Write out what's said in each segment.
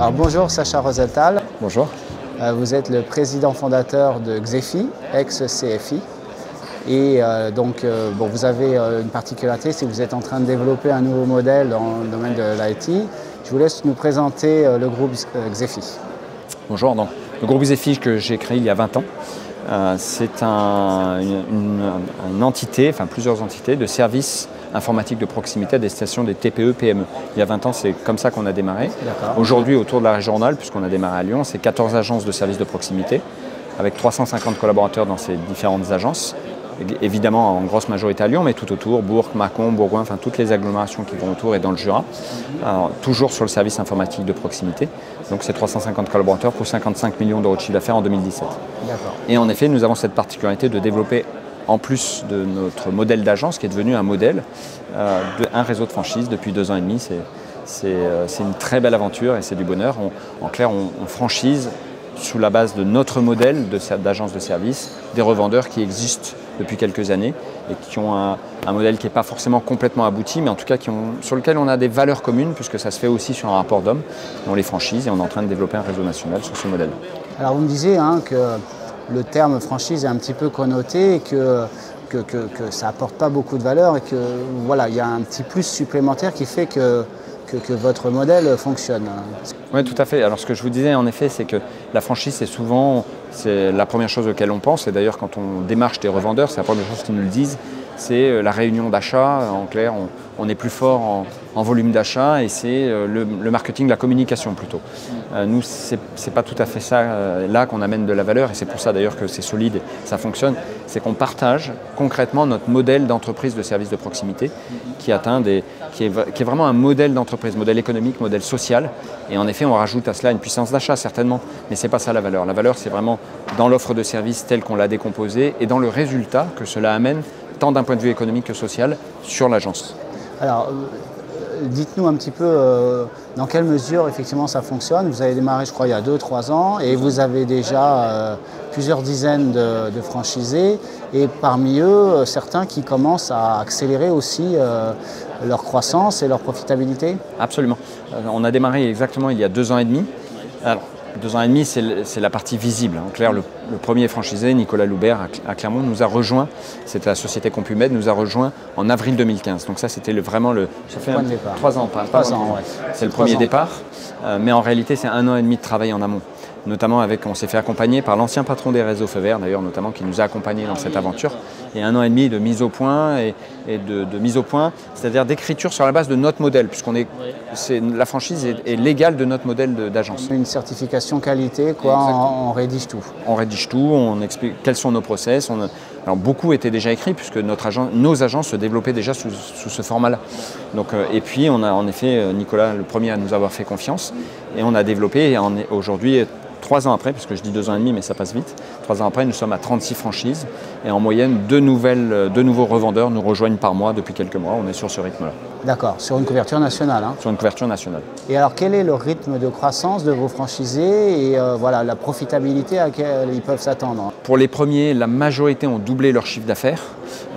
Alors bonjour Sacha Rosenthal. Bonjour. Vous êtes le président fondateur de Xefi, ex-CFI. Et vous avez une particularité, c'est que vous êtes en train de développer un nouveau modèle dans le domaine de l'IT. Je vous laisse nous présenter le groupe Xefi. Bonjour. Donc, le groupe Xefi que j'ai créé il y a 20 ans, c'est une entité, enfin plusieurs entités de services informatiques de proximité à destination des TPE, PME. Il y a 20 ans, c'est comme ça qu'on a démarré. Aujourd'hui, autour de la région Rhône-Alpes, puisqu'on a démarré à Lyon, c'est 14 agences de services de proximité, avec 350 collaborateurs dans ces différentes agences. Évidemment en grosse majorité à Lyon, mais tout autour, Bourg, Mâcon, Bourgoin, enfin toutes les agglomérations qui vont autour et dans le Jura. Alors, toujours sur le service informatique de proximité. Donc c'est 350 collaborateurs pour 55 millions d'euros de chiffre d'affaires en 2017. Et en effet, nous avons cette particularité de développer, en plus de notre modèle d'agence, qui est devenu un modèle, un réseau de franchise depuis 2 ans et demi. C'est une très belle aventure et c'est du bonheur. En clair, on franchise sous la base de notre modèle d'agence de service, des revendeurs qui existent depuis quelques années et qui ont un modèle qui n'est pas forcément complètement abouti, mais en tout cas sur lequel on a des valeurs communes, puisque ça se fait aussi sur un rapport d'hommes. On les franchise et on est en train de développer un réseau national sur ce modèle. Alors vous me disiez que le terme franchise est un petit peu connoté et que ça n'apporte pas beaucoup de valeur et que voilà, il y a un petit plus supplémentaire qui fait que votre modèle fonctionne. Oui, tout à fait. Alors ce que je vous disais en effet, c'est que la franchise, c'est la première chose auquel on pense. Et d'ailleurs, quand on démarche des revendeurs, c'est la première chose qu'ils nous le disent, c'est la réunion d'achat. En clair, on est plus fort en volume d'achat et c'est le marketing, la communication plutôt. Nous, c'est pas tout à fait ça là qu'on amène de la valeur et c'est pour ça d'ailleurs que c'est solide, ça fonctionne. C'est qu'on partage concrètement notre modèle d'entreprise de service de proximité qui est vraiment un modèle d'entreprise, modèle économique, modèle social. Et en effet, on rajoute à cela une puissance d'achat certainement, mais c'est pas ça la valeur. La valeur, c'est vraiment dans l'offre de service telle qu'on l'a décomposée et dans le résultat que cela amène, tant d'un point de vue économique que social, sur l'agence. Alors, dites-nous un petit peu dans quelle mesure effectivement ça fonctionne. Vous avez démarré, je crois, il y a 2-3 ans et vous avez déjà plusieurs dizaines de franchisés et parmi eux, certains qui commencent à accélérer aussi leur croissance et leur profitabilité. Absolument. On a démarré exactement il y a 2 ans et demi. Alors, 2 ans et demi, c'est la partie visible. En clair, le premier franchisé, Nicolas Loubert à Clermont, nous a rejoint, c'était la société Compumed, nous a rejoint en avril 2015. Donc ça, c'était vraiment ça fait 3 ans. 3 ans, ouais. C'est le premier départ, mais en réalité, c'est 1 an et demi de travail en amont. Notamment on s'est fait accompagner par l'ancien patron des réseaux Feu Vert, d'ailleurs, notamment, qui nous a accompagnés dans cette aventure. Et 1 an et demi de mise au point, c'est-à-dire d'écriture sur la base de notre modèle, la franchise est légale de notre modèle d'agence. Une certification qualité, quoi, on rédige tout. On rédige tout, on explique quels sont nos process. Alors beaucoup était déjà écrit puisque nos agences se développaient déjà sous ce format-là. Donc, et puis on a en effet Nicolas le premier à nous avoir fait confiance et on a développé et aujourd'hui 3 ans après, parce que je dis 2 ans et demi mais ça passe vite, 3 ans après nous sommes à 36 franchises et en moyenne 2 nouveaux revendeurs nous rejoignent par mois depuis quelques mois, on est sur ce rythme-là. D'accord, sur une couverture nationale. Sur une couverture nationale. Et alors quel est le rythme de croissance de vos franchisés et la profitabilité à laquelle ils peuvent s'attendre? Pour les premiers, la majorité ont doublé leur chiffre d'affaires.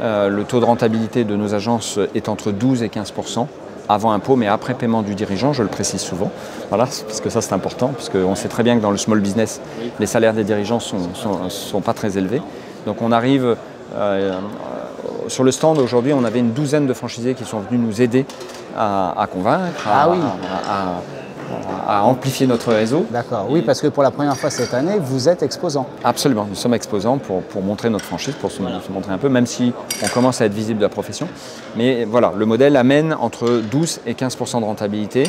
Le taux de rentabilité de nos agences est entre 12 et 15%. Avant impôt, mais après paiement du dirigeant, je le précise souvent. Voilà, parce que ça c'est important, puisqu'on sait très bien que dans le small business, les salaires des dirigeants sont pas très élevés. Donc on arrive, sur le stand aujourd'hui, on avait une douzaine de franchisés qui sont venus nous aider à convaincre, à amplifier notre réseau. D'accord, oui, parce que pour la première fois cette année, vous êtes exposant. Absolument, nous sommes exposants pour montrer notre franchise, pour se montrer un peu, même si on commence à être visible de la profession. Mais voilà, le modèle amène entre 12 et 15% de rentabilité.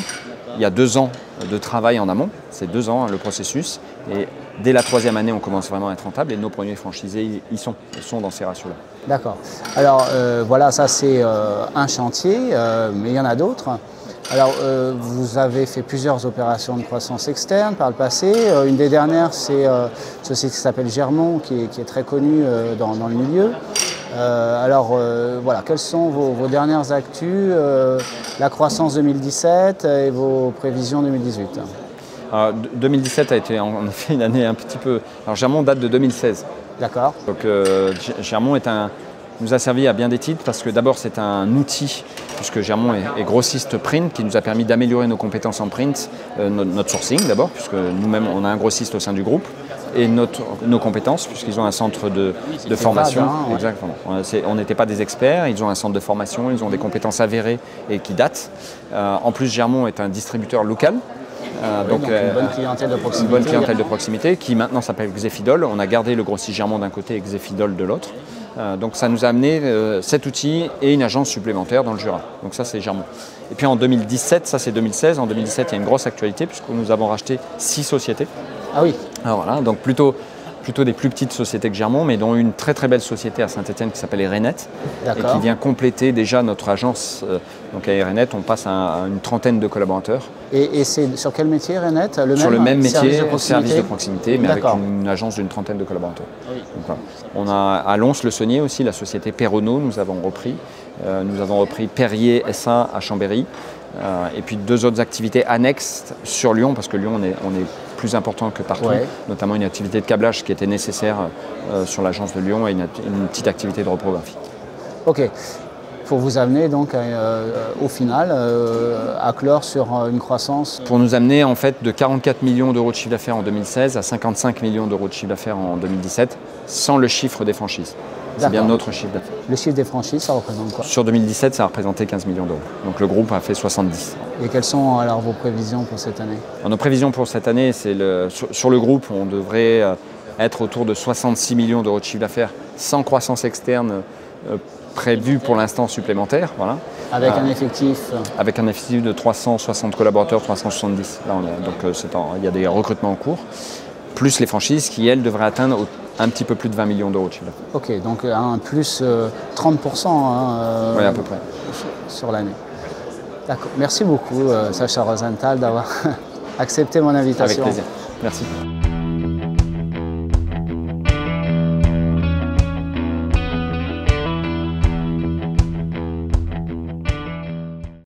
Il y a 2 ans de travail en amont, c'est 2 ans le processus. Et dès la 3e année, on commence vraiment à être rentable et nos premiers franchisés, ils sont dans ces ratios-là. D'accord. Alors voilà, ça c'est un chantier, mais il y en a d'autres. Alors, vous avez fait plusieurs opérations de croissance externe par le passé. Une des dernières, c'est une société qui s'appelle Germont, qui est très connue dans le milieu. Quelles sont vos dernières actus, la croissance 2017 et vos prévisions 2018? Alors, 2017 a été en effet une année un petit peu... Alors Germont date de 2016. D'accord. Donc Germont nous a servi à bien des titres parce que d'abord c'est un outil puisque Germont est grossiste print, qui nous a permis d'améliorer nos compétences en print, notre sourcing d'abord, puisque nous-mêmes on a un grossiste au sein du groupe, et nos compétences, puisqu'ils ont un centre de formation. Ouais. Exactement. On n'était pas des experts, ils ont un centre de formation, ils ont des compétences avérées et qui datent. En plus, Germont est un distributeur local. Donc une bonne clientèle de proximité. Une bonne clientèle de proximité qui maintenant s'appelle Xefidol. On a gardé le grossiste Germont d'un côté et Xefidol de l'autre. Donc ça nous a amené cet outil et une agence supplémentaire dans le Jura. Donc ça c'est Germont. Et puis en 2017, ça c'est 2016, en 2017 il y a une grosse actualité puisque nous avons racheté 6 sociétés. Ah oui. Alors voilà, donc plutôt des plus petites sociétés que Germont, mais dont une très très belle société à Saint-Étienne qui s'appelle Erenet et qui vient compléter déjà notre agence. Donc à Erenet, on passe à une trentaine de collaborateurs. Et c'est sur quel métier Erenet? Sur le même métier, service de proximité, mais avec une agence d'une trentaine de collaborateurs. Oui. Donc, voilà. On a à Lons-le-Saunier aussi la société Perronneau, nous avons repris. Nous avons repris Perrier SA à Chambéry. Et puis 2 autres activités annexes sur Lyon, parce que Lyon on est plus important que partout, notamment une activité de câblage qui était nécessaire sur l'agence de Lyon et une petite activité de reprographie. Ok, pour vous amener donc au final à clore sur une croissance. Pour nous amener en fait de 44 millions d'euros de chiffre d'affaires en 2016 à 55 millions d'euros de chiffre d'affaires en 2017, sans le chiffre des franchises. C'est bien notre chiffre d'affaires. Le chiffre des franchises, ça représente quoi? Sur 2017, ça a représenté 15 millions d'euros. Donc le groupe a fait 70. Et quelles sont alors vos prévisions pour cette année? Nos prévisions pour cette année, c'est sur le groupe, on devrait être autour de 66 millions d'euros de chiffre d'affaires sans croissance externe prévue pour l'instant supplémentaire. Voilà. Avec un effectif? Avec un effectif de 360 collaborateurs, 370. Là, donc il y a des recrutements en cours, plus les franchises qui, elles, devraient atteindre un petit peu plus de 20 millions d'euros de chiffre d'affaires. Ok, donc un plus 30% oui, à peu près. Sur l'année. D'accord. Merci beaucoup, Sacha Rosenthal, d'avoir accepté mon invitation. Avec plaisir. Merci.